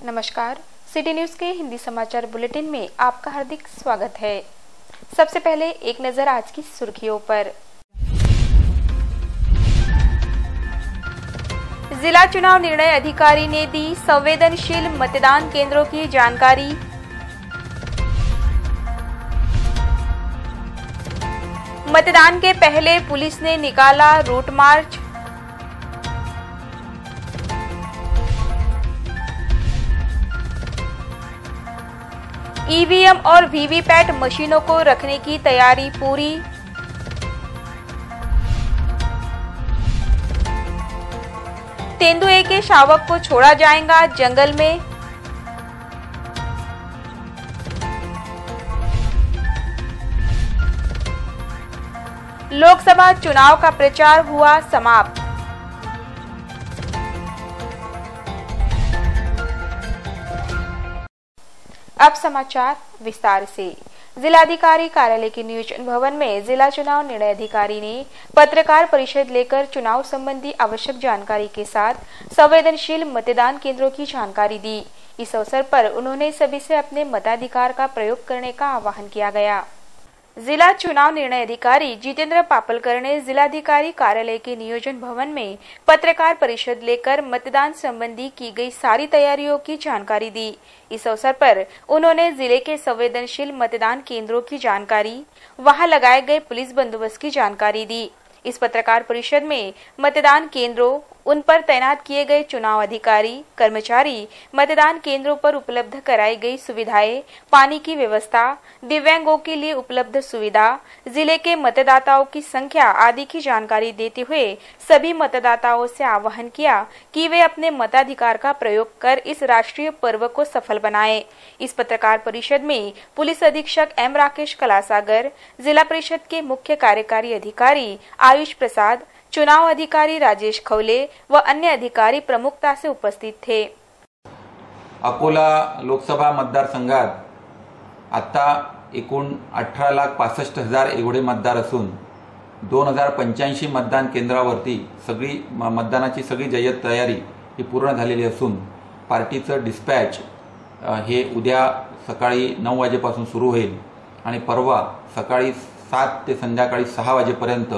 नमस्कार, city news के हिंदी समाचार बुलेटिन में आपका हार्दिक स्वागत है। सबसे पहले एक नजर आज की सुर्खियों पर। जिला चुनाव निर्णय अधिकारी ने दी संवेदनशील मतदान केंद्रों की जानकारी। मतदान के पहले पुलिस ने निकाला रूट मार्च। ईवीएम और वीवीपैट मशीनों को रखने की तैयारी पूरी। तेंदुए के शावक को छोड़ा जाएगा जंगल में। लोकसभा चुनाव का प्रचार हुआ समाप्त। अब समाचार विस्तार से। जिलाधिकारी कार्यालय के नियोजन भवन में जिला चुनाव निर्णय अधिकारी ने पत्रकार परिषद लेकर चुनाव संबंधी आवश्यक जानकारी के साथ संवेदनशील मतदान केंद्रों की जानकारी दी। इस अवसर पर उन्होंने सभी से अपने मताधिकार का प्रयोग करने का आह्वान किया गया। जिला चुनाव निर्णय अधिकारी जितेंद्र पापलकर ने जिलाधिकारी कार्यालय के नियोजन भवन में पत्रकार परिषद लेकर मतदान संबंधी की गई सारी तैयारियों की जानकारी दी। इस अवसर पर उन्होंने जिले के संवेदनशील मतदान केंद्रों की जानकारी, वहां लगाए गए पुलिस बंदोबस्त की जानकारी दी। इस पत्रकार परिषद में मतदान केंद्रों, उन पर तैनात किए गए चुनाव अधिकारी, कर्मचारी, मतदान केंद्रों पर उपलब्ध कराई गई सुविधाएं, पानी की व्यवस्था, दिव्यांगों के लिए उपलब्ध सुविधा, जिले के मतदाताओं की संख्या आदि की जानकारी देते हुए सभी मतदाताओं से आह्वान किया कि वे अपने मताधिकार का प्रयोग कर इस राष्ट्रीय पर्व को सफल बनाएं। इस पत्रकार परिषद में पुलिस अधीक्षक एम राकेश कलासागर, जिला परिषद के मुख्य कार्यकारी अधिकारी आयुष प्रसाद, चुनाव अधिकारी राजेश खवले व अन्य अधिकारी प्रमुखता से उपस्थित थे। अकोला लोकसभा मतदारसंघात आता एकूण 18,65,000 एवढे मतदार असून 2085 मतदान केंद्रावरती सगळी मतदानाची सगळी जय्यत तयारी ही पूर्ण झालेली असून पार्टीचं डिस्पॅच हे उद्या सकाळी 9 वाजेपासून सुरू होईल आणि परवा सकाळी 7 ते संध्याकाळी 6 वाजेपर्यंत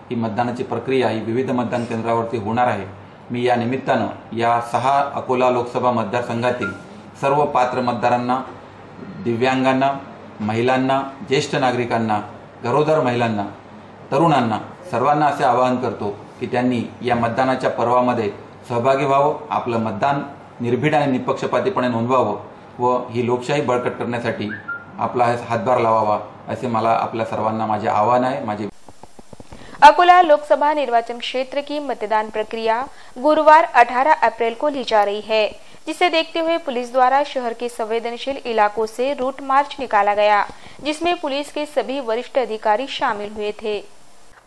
ही मतदानाची प्रक्रिया ही विविध मतदान केंद्रावरती होणार आहे। मी या निमित्तानं या 6 अकोला लोकसभा मतदारसंघातील सर्व पात्र मतदारांना, दिव्यांगांना, महिलांना, ज्येष्ठ नागरिकांना, गरोदर महिलांना, तरुणांना सर्वांना असे आवाहन करतो की त्यांनी या मतदानाच्या पर्वामध्ये सहभागी व्हावं, आपलं मतदान निर्भीड आणि निपक्षपातीपणे नोंदवावं व ही लोकशाही बळकट करण्यासाठी आपला हातभार लावावा असे मला आपल्या सर्वांना माझे आवाहन आहे। माझे अकोला लोकसभा निर्वाचन क्षेत्र की मतदान प्रक्रिया गुरुवार 18 अप्रैल को ली जा रही है, जिसे देखते हुए पुलिस द्वारा शहर के संवेदनशील इलाकों से रूट मार्च निकाला गया, जिसमें पुलिस के सभी वरिष्ठ अधिकारी शामिल हुए थे।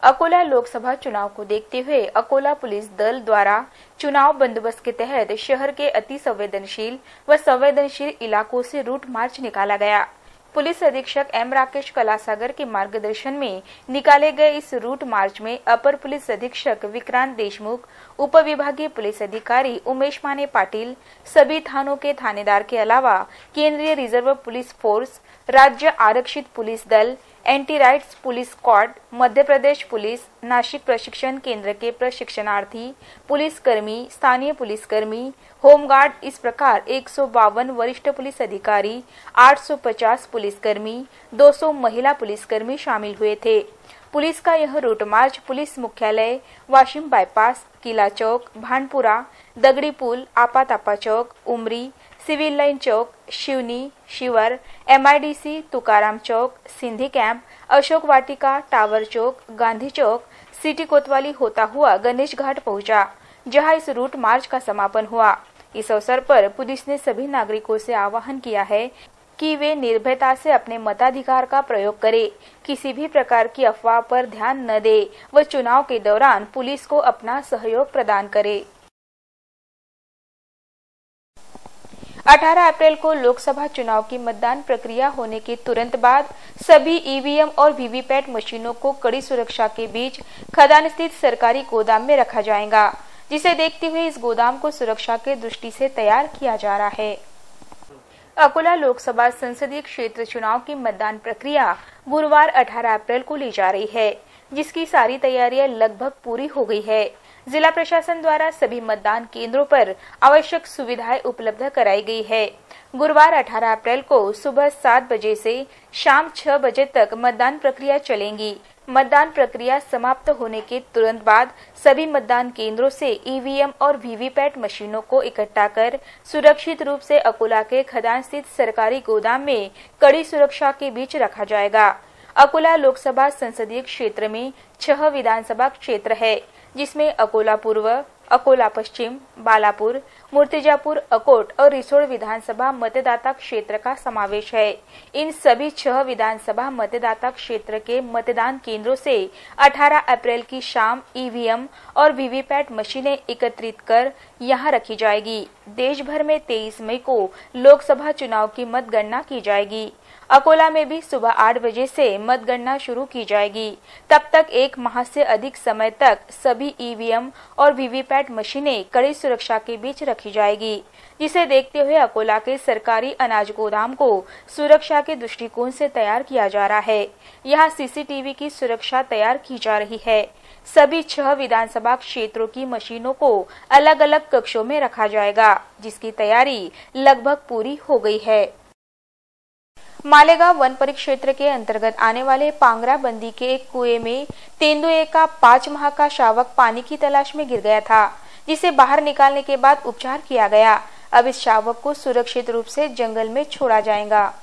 अकोला लोकसभा चुनाव को देखते हुए अकोला पुलिस दल द्वारा चुनाव बंदोबस्त के तहत शहर के अति संवेदनशील व संवेदनशील इलाकों से रूट मार्च निकाला गया। पुलिस अधीक्षक एम राकेश कलासागर के मार्गदर्शन में निकाले गए इस रूट मार्च में अपर पुलिस अधीक्षक विक्रांत देशमुख, उप विभागीय पुलिस अधिकारी उमेश माने पाटिल, सभी थानों के थानेदार के अलावा केंद्रीय रिजर्व पुलिस फोर्स, राज्य आरक्षित पुलिस दल, anti rights police squad, Madhya Pradesh police, Nashik प्रशिक्षण केंद्र के प्रशिक्षणार्थी, पुलिसकर्मी, स्थानीय पुलिसकर्मी, होमगार्ड, इस प्रकार 152 वरिष्ठ पुलिस अधिकारी, 850 पुलिसकर्मी, 200 महिला पुलिसकर्मी शामिल हुए थे। पुलिस का यह रूट मार्च पुलिस मुख्यालय, वाशिम बाईपास, किला चौक, भानपुरा, दगड़ी पुल, आपातापा चौक, उमरी, सिविल लाइन चौक, शिवनी, शिवर, MIDC, तुकाराम चौक, सिंधी कैंप, अशोक वाटिका, टावर चौक, गांधी चौक, सिटी कोतवाली होता हुआ गणेश घाट पहुंचा, जहां इस रूट मार्च का समापन हुआ। इस अवसर पर पुलिस ने सभी नागरिकों से आह्वान किया है कि वे निर्भयता से अपने मताधिकार का प्रयोग करें, किसी भी प्रकार की अफवाह पर ध्यान न दें व चुनाव के दौरान पुलिस को अपना सहयोग प्रदान करें। 18 अप्रैल को लोकसभा चुनाव की मतदान प्रक्रिया होने के तुरंत बाद सभी ईवीएम और वीवीपैट मशीनों को कड़ी सुरक्षा के बीच खदान स्थित सरकारी गोदाम में रखा जाएगा, जिसे देखते हुए इस गोदाम को सुरक्षा के दृष्टि से तैयार किया जा रहा है। अकोला लोकसभा संसदीय क्षेत्र चुनाव की मतदान प्रक्रिया गुरुवार 18 अप्रैल को ली जा रही है, जिसकी सारी तैयारियां लगभग पूरी हो गई है। जिला प्रशासन द्वारा सभी मतदान केंद्रों पर आवश्यक सुविधाएं उपलब्ध कराई गई है। गुरुवार 18 अप्रैल को सुबह 7 बजे से शाम 6 बजे तक मतदान प्रक्रिया चलेंगी। मतदान प्रक्रिया समाप्त होने के तुरंत बाद सभी मतदान केंद्रों से ईवीएम और वीवीपैट मशीनों को इकट्ठा कर सुरक्षित रूप से अकोला के खदान स्थित सरकारी गोदाम में कड़ी सुरक्षा के बीच रखा जाएगा। अकोला लोकसभा संसदीय क्षेत्र में 6 विधानसभा क्षेत्र है, जिसमें अकोला पूर्व, अकोला पश्चिम, बालापुर, मूर्तिजापुर, अकोट और रिसोड विधानसभा मतदाता क्षेत्र का समावेश है। इन सभी 6 विधानसभा मतदाता क्षेत्र के मतदान केंद्रों से 18 अप्रैल की शाम ईवीएम और वीवीपैट मशीनें एकत्रित कर यहां रखी जाएगी। देश भर में 23 मई को लोकसभा चुनाव की मतगणना की जाएगी। अकोला में भी सुबह 8 बजे से मतगणना शुरू की जाएगी। तब तक 1 माह से अधिक समय तक सभी ईवीएम और वीवीपैट मशीनें कड़ी सुरक्षा के बीच रखी जाएगी, जिसे देखते हुए अकोला के सरकारी अनाज गोदाम को सुरक्षा के दृष्टिकोण से तैयार किया जा रहा है। यहां सीसीटीवी की सुरक्षा तैयार की जा रही है। सभी 6 विधानसभा क्षेत्रों की मशीनों को अलग अलग कक्षों में रखा जाएगा, जिसकी तैयारी लगभग पूरी हो गई है। मालेगांव वन परिक्षेत्र के अंतर्गत आने वाले पांगरा बंदी के एक कुएं में तेंदुए का 5 माह का शावक पानी की तलाश में गिर गया था, जिसे बाहर निकालने के बाद उपचार किया गया। अब इस शावक को सुरक्षित रूप से जंगल में छोड़ा जाएगा।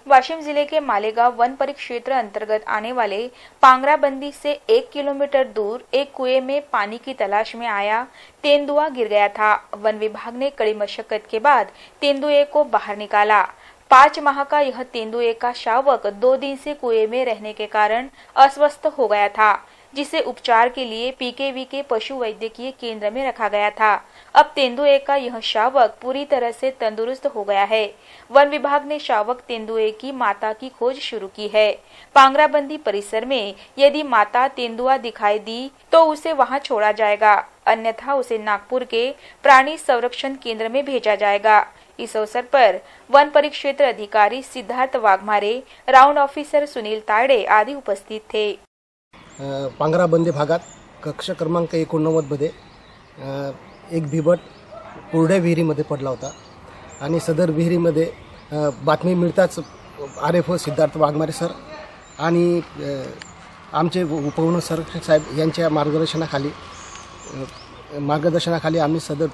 वाशिम जिले के मालेगांव वन परिक्षेत्र अंतर्गत आने वाले पांगरा बंदी से 1 किलोमीटर दूर एक कुएं में पानी की तलाश में आया तेंदुआ गिर गया था। वन विभाग ने कड़ी मशक्कत के बाद तेंदुए को बाहर निकाला। 5 माह का यह तेंदुए का शावक 2 दिन से कुएं में रहने के कारण अस्वस्थ हो गया था, जिसे उपचार के लिए पीकेवी के पशु वैद्यकीय केंद्र में रखा गया था। अब तेंदुए का यह शावक पूरी तरह से तंदुरुस्त हो गया है। वन विभाग ने शावक तेंदुए की माता की खोज शुरू की है। पांगराबंदी परिसर में यदि माता तेंदुआ दिखाई दी तो उसे वहां छोड़ा जाएगा, अन्यथा उसे नागपुर के प्राणी संरक्षण केंद्र में भेजा जाएगा। इस अवसर पर वन परिक्षेत्र अधिकारी सिद्धार्थ वाघमारे, राउंड ऑफिसर सुनील तायडे आदि उपस्थित थे। पांगराबंदी भागात कक्ष क्रमांक 89 मध्ये एक बिबट कोरड्या विहिरीमध्ये पडला होता आणि सदर विहिरीमध्ये बातमी मिळताच आरएफओ सिद्धार्थ वाघमारे सर आणि आमचे उपवन संरक्षक साहेब यांच्या मार्गदर्शनाखाली आम्ही सदर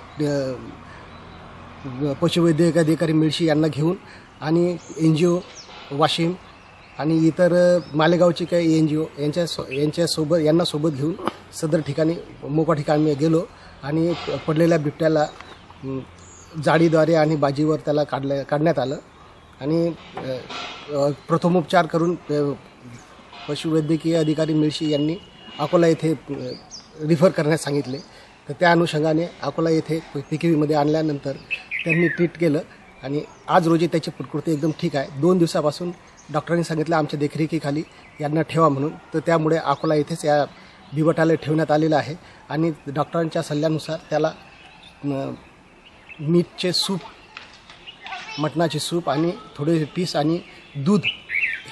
पशुवैद्यकीय अधिकारी मिळशी यांना घेऊन आणि एनजीओ वाशिम आणि इतर मालेगावचे काही एनजीओ यांच्या सोबत घेऊन सदर ठिकाणी मोकळ्या ठिकाणी गेलो आणि पडलेल्या बिबट्याला जाळीद्वारे आणि बाजीवर त्याला काढण्यात आलं आणि प्रथमोपचार करून पशुवैद्यकीय अधिकारी मिळशी यांनी अकोला येथे रिफर करण्यास सांगितले। तर त्या अनुषंगाने अकोला येथे पीकेव्हीमध्ये आणल्यानंतर त्यांनी ट्रीट केलं आणि आज रोजी त्याची प्रकृती एकदम ठीक आहे। 2 दिवसापासून डॉक्टरांनी सांगितलं आमच्या देखरेखीखाली यांना ठेवा म्हणून, तर त्यामुळे अकोला येथेच या बिबटाला ठेवण्यात आलेलं आहे आणि डॉक्टरांच्या सल्ल्यानुसार त्याला मीठचे सूप, मटणाचे सूप आणि थोडे पीस आणि दूध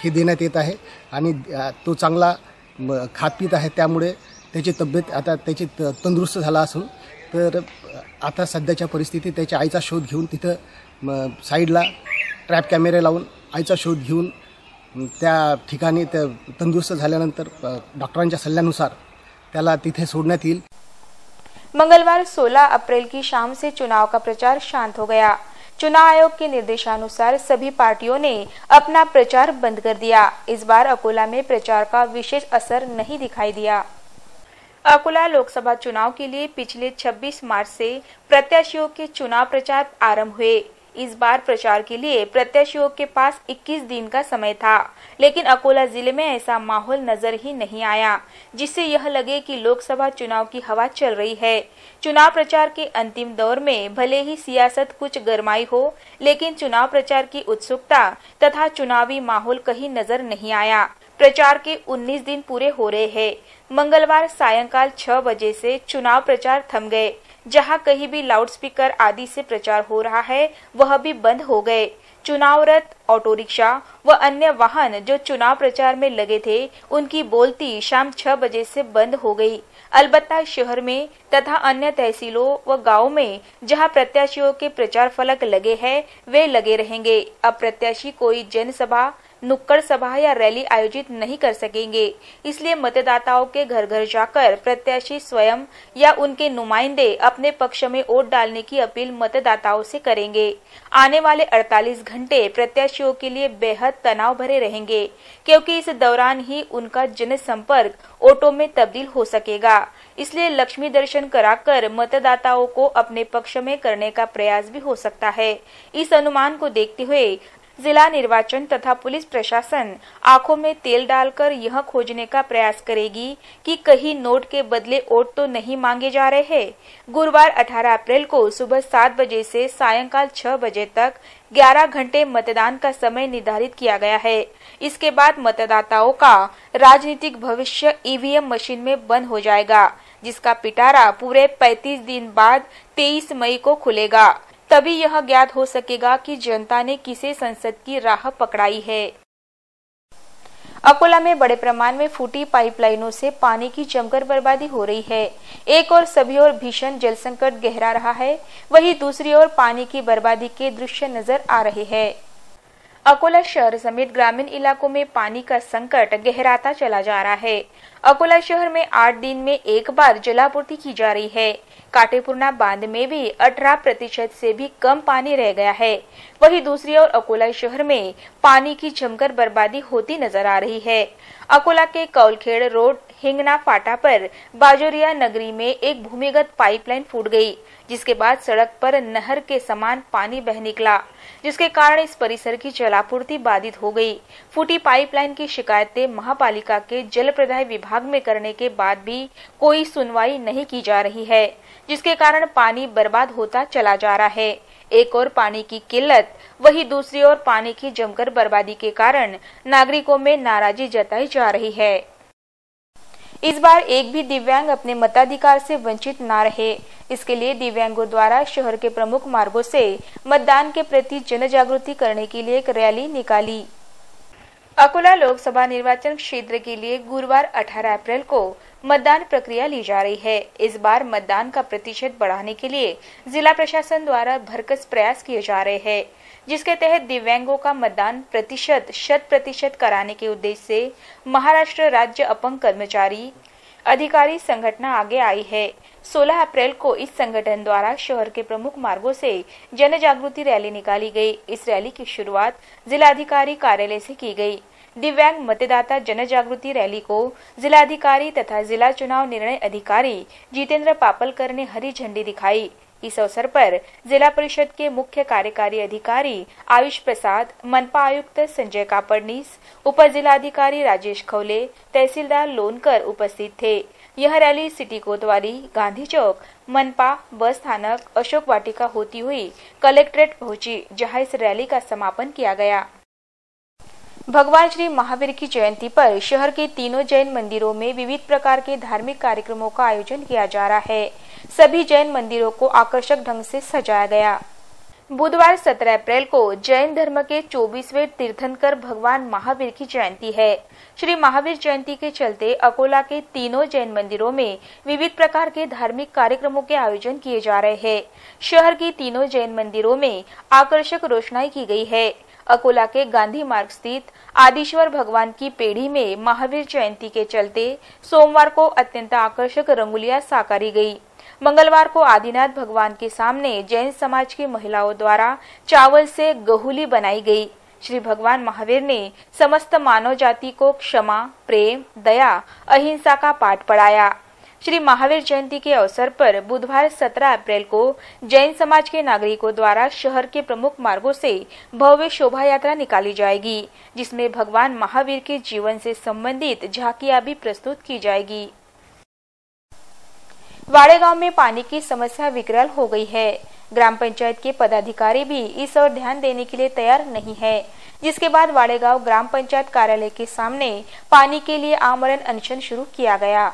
हे देण्यात येत आहे आणि तो चांगला खात पीत आहे, त्यामुळे त्याची तब्येत आता त्याची तंदुरुस्त झाला असून तर आता सध्याच्या परिस्थितीत त्याच्या आईचा शोध घेऊन तिथं साईडला ट्रॅप कॅमेरे लावून आईचा शोध घेऊन त्या ठिकाणी त्या तंदुरुस्त झाल्यानंतर डॉक्टरांच्या सल्ल्यानुसार त्याला तिथे सोडण्यात येईल। मंगलवार 16 अप्रैल की शाम से चुनाव का प्रचार शांत हो गया। चुनाव आयोग के निर्देशानुसार सभी पार्टियों ने अपना प्रचार बंद कर दिया। इस बार अकोला में प्रचार का विशेष असर नहीं दिखाई दिया। अकोला लोकसभा चुनाव के लिए पिछले 26 मार्च से प्रत्याशियों के चुनाव प्रचार आरंभ हुए। इस बार प्रचार के लिए प्रत्याशियों के पास 21 दिन का समय था, लेकिन अकोला जिले में ऐसा माहौल नजर ही नहीं आया जिससे यह लगे कि लोकसभा चुनाव की हवा चल रही है। चुनाव प्रचार के अंतिम दौर में भले ही सियासत कुछ गरमाई हो, लेकिन चुनाव प्रचार की उत्सुकता तथा चुनावी माहौल कहीं नजर नहीं आया। प्रचार के 19 दिन पूरे हो रहे हैं। मंगलवार सायंकाल 6 बजे से चुनाव प्रचार थम गए। जहां कहीं भी लाउडस्पीकर आदि से प्रचार हो रहा है वह भी बंद हो गए। चुनाव रथ, ऑटो रिक्शा व अन्य वाहन जो चुनाव प्रचार में लगे थे, उनकी बोलती शाम 6 बजे से बंद हो गई। अलबत्ता शहर में तथा अन्य तहसीलों व गांवों में जहां प्रत्याशियों के प्रचार फलक लगे हैं, वे लगे रहेंगे। अब प्रत्याशी कोई जनसभा, नुक्कड़ सभा या रैली आयोजित नहीं कर सकेंगे। इसलिए मतदाताओं के घर घर जाकर प्रत्याशी स्वयं या उनके नुमाइंदे अपने पक्ष में वोट डालने की अपील मतदाताओं से करेंगे। आने वाले 48 घंटे प्रत्याशियों के लिए बेहद तनाव भरे रहेंगे, क्योंकि इस दौरान ही उनका जनसंपर्क वोटों में तब्दील हो सकेगा। इसलिए लक्ष्मी दर्शन कराकर मतदाताओं को अपने पक्ष में करने का प्रयास भी हो सकता है। इस अनुमान को देखते हुए जिला निर्वाचन तथा पुलिस प्रशासन आंखों में तेल डालकर यह खोजने का प्रयास करेगी कि कहीं नोट के बदले वोट तो नहीं मांगे जा रहे हैं। गुरुवार 18 अप्रैल को सुबह 7 बजे से सायंकाल 6 बजे तक 11 घंटे मतदान का समय निर्धारित किया गया है। इसके बाद मतदाताओं का राजनीतिक भविष्य ईवीएम मशीन में बंद हो जाएगा, जिसका पिटारा पूरे 35 दिन बाद 23 मई को खुलेगा। तभी यह ज्ञात हो सकेगा कि जनता ने किसे संसद की राह पकड़ाई है। अकोला में बड़े प्रमाण में फूटी पाइपलाइनों से पानी की जमकर बर्बादी हो रही है। एक और सभी ओर भीषण जल संकट गहरा रहा है, वहीं दूसरी ओर पानी की बर्बादी के दृश्य नजर आ रहे हैं। अकोला शहर समेत ग्रामीण इलाकों में पानी का संकट गहराता चला जा रहा है। अकोला शहर में 8 दिन में एक बार जलापूर्ति की जा रही है। काटेपुरना बांध में भी 18% से भी कम पानी रह गया है। वहीं दूसरी ओर अकोला शहर में पानी की जमकर बर्बादी होती नजर आ रही है। अकोला के कौलखेड़ रोड हिंगना फाटा पर बाजोरिया नगरी में एक भूमिगत पाइपलाइन फूट गई, जिसके बाद सड़क पर नहर के समान पानी बह निकला, जिसके कारण इस परिसर की जलापूर्ति बाधित हो गई। फूटी पाइपलाइन की शिकायतें महापालिका के जल प्रदाय विभाग में करने के बाद भी कोई सुनवाई नहीं की जा रही है, जिसके कारण पानी बर्बाद होता चला जा रहा है। एक और पानी की किल्लत, वहीं दूसरी ओर पानी की जमकर बर्बादी के कारण नागरिकों में नाराजगी जताई जा रही है। इस बार एक भी दिव्यांग अपने मताधिकार से वंचित न रहे, इसके लिए दिव्यांगों द्वारा शहर के प्रमुख मार्गों से मतदान के प्रति जन जागृति करने के लिए एक रैली निकाली। अकोला लोकसभा निर्वाचन क्षेत्र के लिए गुरुवार 18 अप्रैल को मतदान प्रक्रिया ली जा रही है। इस बार मतदान का प्रतिशत बढ़ाने के लिए जिला प्रशासन द्वारा भरसक प्रयास किए जा रहे हैं, जिसके तहत दिव्यांगों का मतदान प्रतिशत 100% कराने के उद्देश्य से महाराष्ट्र राज्य अपंग कर्मचारी अधिकारी संगठन आगे आई है। 16 अप्रैल को इस संगठन द्वारा शहर के प्रमुख मार्गों से जन जागृति रैली निकाली गई। इस रैली की शुरुआत जिलाधिकारी कार्यालय से की गई। दिव्यांग मतदाता जन जागृति रैली को जिलाधिकारी तथा जिला चुनाव निर्णय अधिकारी जितेंद्र पापलकर ने हरी झंडी दिखाई। इस अवसर पर जिला परिषद के मुख्य कार्यकारी अधिकारी आयुष प्रसाद, मनपा आयुक्त संजय कापड़नीस, उप जिलाधिकारी राजेश खौले, तहसीलदार लोनकर उपस्थित थे। यह रैली सिटी कोतवाली, गांधी चौक, मनपा बस स्थानक, अशोक वाटिका होती हुई कलेक्ट्रेट पहुंची, जहां इस रैली का समापन किया गया। भगवान श्री महावीर की जयंती पर शहर के तीनों जैन मंदिरों में विविध प्रकार के धार्मिक कार्यक्रमों का आयोजन किया जा रहा है। सभी जैन मंदिरों को आकर्षक ढंग से सजाया गया। बुधवार 17 अप्रैल को जैन धर्म के 24वें तीर्थंकर भगवान महावीर की जयंती है। श्री महावीर जयंती के चलते अकोला के तीनों जैन मंदिरों में विविध प्रकार के धार्मिक कार्यक्रमों के आयोजन किए जा रहे हैं। शहर की तीनों जैन मंदिरों में आकर्षक रोशनाई की गई है। अकोला के गांधी मार्ग स्थित आदिश्वर भगवान की पेढ़ी में महावीर जयंती के चलते सोमवार को अत्यंत आकर्षक रंगोलियां साकारी गई। मंगलवार को आदिनाथ भगवान के सामने जैन समाज की महिलाओं द्वारा चावल से गहुली बनाई गई। श्री भगवान महावीर ने समस्त मानव जाति को क्षमा, प्रेम, दया, अहिंसा का पाठ पढ़ाया। श्री महावीर जयंती के अवसर पर बुधवार 17 अप्रैल को जैन समाज के नागरिकों द्वारा शहर के प्रमुख मार्गों से भव्य शोभा यात्रा निकाली जाएगी, जिसमें भगवान महावीर के जीवन से संबंधित झांकियां भी प्रस्तुत की जाएगी। वाड़ेगांव में पानी की समस्या विकराल हो गई है। ग्राम पंचायत के पदाधिकारी भी इस ओर ध्यान देने के लिए तैयार नहीं है, जिसके बाद वाड़ेगांव ग्राम पंचायत कार्यालय के सामने पानी के लिए आमरण अनशन शुरू किया गया।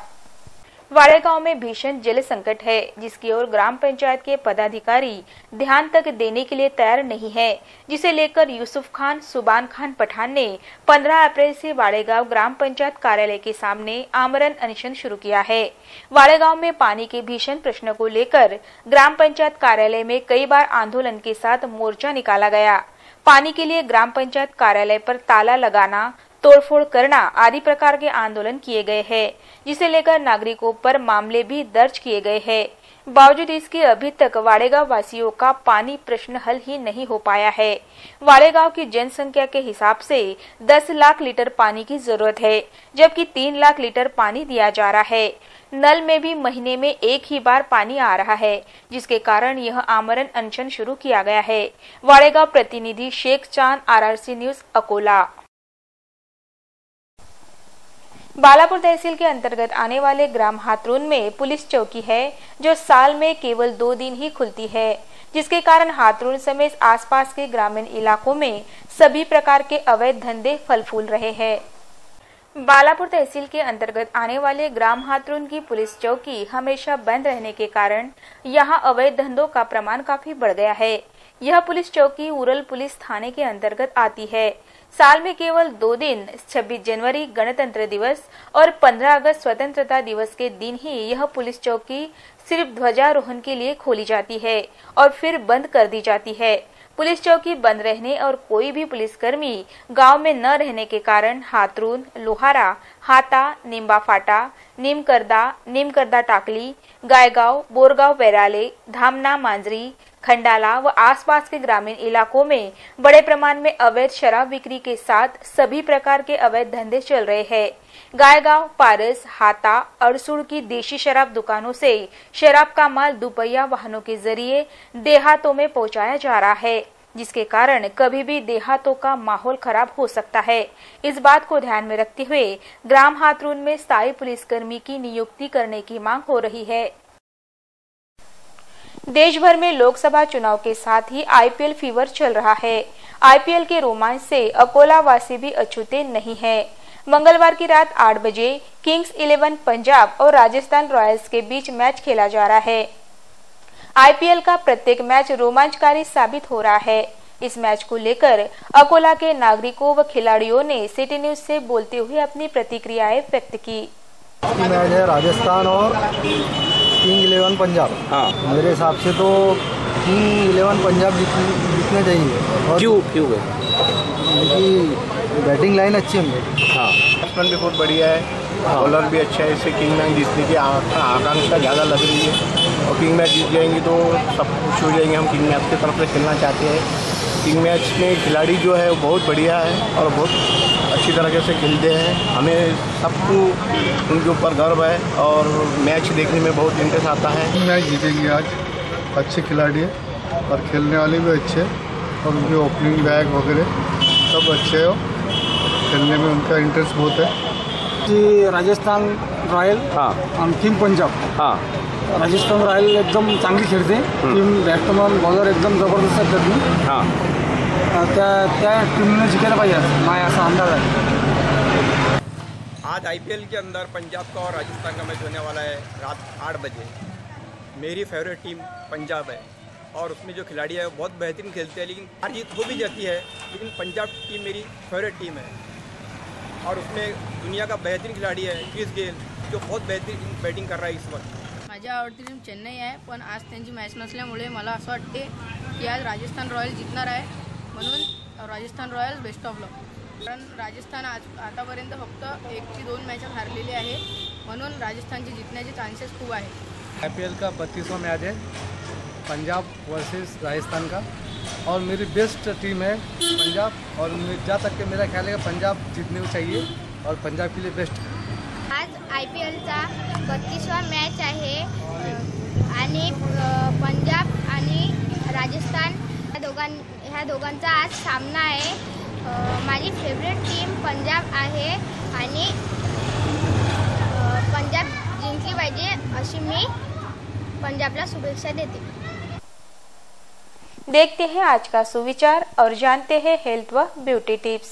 वाड़ेगांव में भीषण जल संकट है, जिसकी ओर ग्राम पंचायत के पदाधिकारी ध्यान तक देने के लिए तैयार नहीं है, जिसे लेकर यूसुफ खान सुबान खान पठान ने 15 अप्रैल से वाड़ेगांव ग्राम पंचायत कार्यालय के सामने आमरण अनशन शुरू किया है। वाड़ेगांव में पानी के भीषण प्रश्न को लेकर ग्राम पंचायत कार्यालय में कई बार आंदोलन के साथ मोर्चा निकाला गया। पानी के लिए ग्राम पंचायत कार्यालय पर ताला लगाना, तोड़फोड़ करना आदि प्रकार के आंदोलन किए गए हैं, जिसे लेकर नागरिकों पर मामले भी दर्ज किए गए हैं। बावजूद इसके अभी तक वाड़ेगांव वासियों का पानी प्रश्न हल ही नहीं हो पाया है। वाड़ेगांव की जनसंख्या के हिसाब से 10 लाख लीटर पानी की जरूरत है, जबकि 3 लाख लीटर पानी दिया जा रहा है। नल में भी महीने में एक ही बार पानी आ रहा है, जिसके कारण यह आमरण अनशन शुरू किया गया है। वाड़ेगांव प्रतिनिधि शेख चांद, RRC न्यूज, अकोला। बालापुर तहसील के अंतर्गत आने वाले ग्राम हाथरून में पुलिस चौकी है, जो साल में केवल 2 दिन ही खुलती है, जिसके कारण हाथरून समेत आसपास के ग्रामीण इलाकों में सभी प्रकार के अवैध धंधे फल फूल रहे हैं। बालापुर तहसील के अंतर्गत आने वाले ग्राम हाथरून की पुलिस चौकी हमेशा बंद रहने के कारण यहां अवैध धंधों का प्रमाण काफी बढ़ गया है। यह पुलिस चौकी उरल पुलिस थाने के अंतर्गत आती है। साल में केवल 2 दिन 26 जनवरी गणतंत्र दिवस और 15 अगस्त स्वतंत्रता दिवस के दिन ही यह पुलिस चौकी सिर्फ ध्वजारोहण के लिए खोली जाती है और फिर बंद कर दी जाती है। पुलिस चौकी बंद रहने और कोई भी पुलिसकर्मी गांव में न रहने के कारण हाथरून, लोहारा, हाता, निम्बा फाटा, नीमकरदा टाकली, गायगांव, बोरगांव बैराले, धामना मांजरी, खंडाला व आसपास के ग्रामीण इलाकों में बड़े प्रमाण में अवैध शराब बिक्री के साथ सभी प्रकार के अवैध धंधे चल रहे हैं। गायगांव, पारस, हाता, अड़सुड़ की देशी शराब दुकानों से शराब का माल दुपहिया वाहनों के जरिए देहातों में पहुंचाया जा रहा है, जिसके कारण कभी भी देहातों का माहौल खराब हो सकता है। इस बात को ध्यान में रखते हुए ग्राम हाथरून में स्थायी पुलिसकर्मी की नियुक्ति करने की मांग हो रही है। देश भर में लोकसभा चुनाव के साथ ही IPL फीवर चल रहा है। IPL के रोमांच से अकोला वासी भी अछूते नहीं है। मंगलवार की रात 8 बजे किंग्स 11 पंजाब और राजस्थान रॉयल्स के बीच मैच खेला जा रहा है। IPL का प्रत्येक मैच रोमांचकारी साबित हो रहा है। इस मैच को लेकर अकोला के नागरिकों व खिलाड़ियों ने सिटी न्यूज से बोलते हुए अपनी प्रतिक्रियाएं व्यक्त की। मैच है राजस्थान और किंग 11 पंजाब। हाँ, मेरे हिसाब से तो किंग 11 पंजाब जीतने चाहिए। और क्यों क्योंकि बैटिंग लाइन अच्छी है। हाँ, बैट्समैन भी बहुत बढ़िया है, बॉलर भी अच्छा है। इससे किंग मैच जीतने की आकांक्षा ज़्यादा लग रही है और किंग मैच जीत जाएंगी तो सब खुश हो जाएंगे। हम किंग मैच की तरफ से खेलना चाहते हैं। किंग मैच में खिलाड़ी जो है वो बहुत बढ़िया है और बहुत अच्छी तरीके से खेलते हैं। हमें सबको उनके ऊपर गर्व है और मैच देखने में बहुत इंटरेस्ट आता है। मैच जीतेंगे आज, अच्छे खिलाड़ी हैं और खेलने वाले भी अच्छे हैं और उनके ओपनिंग बैग वगैरह सब अच्छे हो, खेलने में उनका इंटरेस्ट बहुत है। राजस्थान रॉयल और किंग पंजाब। राजस्थान रॉयल एकदम चांगली खेळते, टीम बॅट्समन बॉलर एकदम जबरदस्त करते। त्या टीमने जिंकायला पाहिजे माझा असा अंदाज है। आज IPL के अंदर पंजाब का और राजस्थान का मैच होने वाला है रात 8 बजे। मेरी फेवरेट टीम पंजाब है और उसमें जो खिलाड़ी है वो बहुत बेहतरीन खेलते हैं, लेकिन हार जीत हो भी जाती है, लेकिन पंजाब टीम मेरी फेवरेट टीम है और उसमें दुनिया का बेहतरीन खिलाड़ी है क्रिस गेल, जो बहुत बेहतरीन बैटिंग कर रहा है इस वक्त। माझी आवडती टीम चेन्नई आहे, पण आज त्यांची मॅच नसल्यामुळे मला असं वाटते की आज राजस्थान रॉयल जिंकणार आहे, म्हणून Rajasthan royal best of luck. कारण राजस्थान आतापर्यंत फक्त 1 की 2 मॅचेस हारलेली आहे, म्हणून राजस्थानची जिंकण्याचे चान्सेस खूप आहे। IPL का 32वां मैच है पंजाब वर्सेस राजस्थान का और मेरी बेस्ट टीम है पंजाब और जहाँ तक के मेरा ख्याल है पंजाब जीतने को चाहिए और पंजाब के लिए बेस्ट। आज IPLचा 32वां मॅच आहे आणि पंजाब आणि राजस्थान ह्या दोघांचा आज सामना आहे। माझी फेवरेट टीम पंजाब आहे आणि पंजाब जिंकली पाहिजे अशी मी पंजाबला शुभेच्छा देते। देखते हैं आज का सुविचार और जानते हैं हेल्थ व ब्यूटी टिप्स।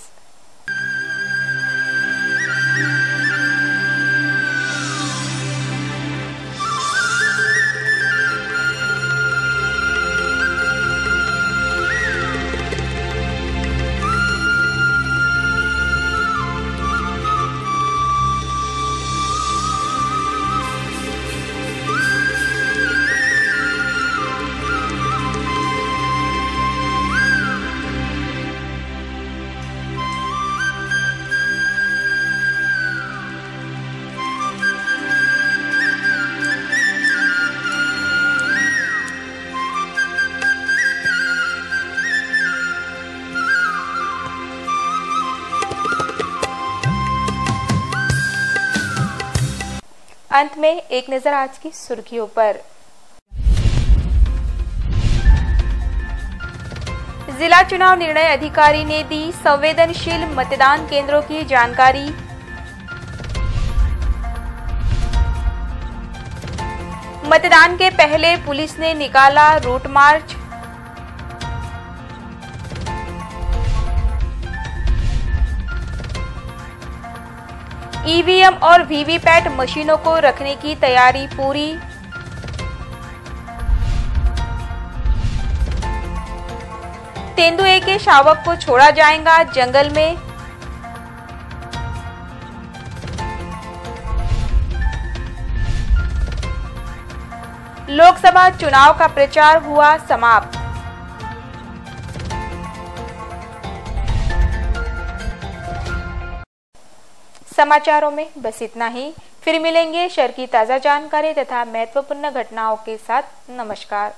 अंत में एक नजर आज की सुर्खियों पर। जिला चुनाव निर्णय अधिकारी ने दी संवेदनशील मतदान केंद्रों की जानकारी। मतदान के पहले पुलिस ने निकाला रूट मार्च। ईवीएम और वीवीपैट मशीनों को रखने की तैयारी पूरी। तेंदुए के शावक को छोड़ा जाएगा जंगल में। लोकसभा चुनाव का प्रचार हुआ समाप्त। समाचारों में बस इतना ही। फिर मिलेंगे शहर की ताजा जानकारी तथा महत्वपूर्ण घटनाओं के साथ। नमस्कार।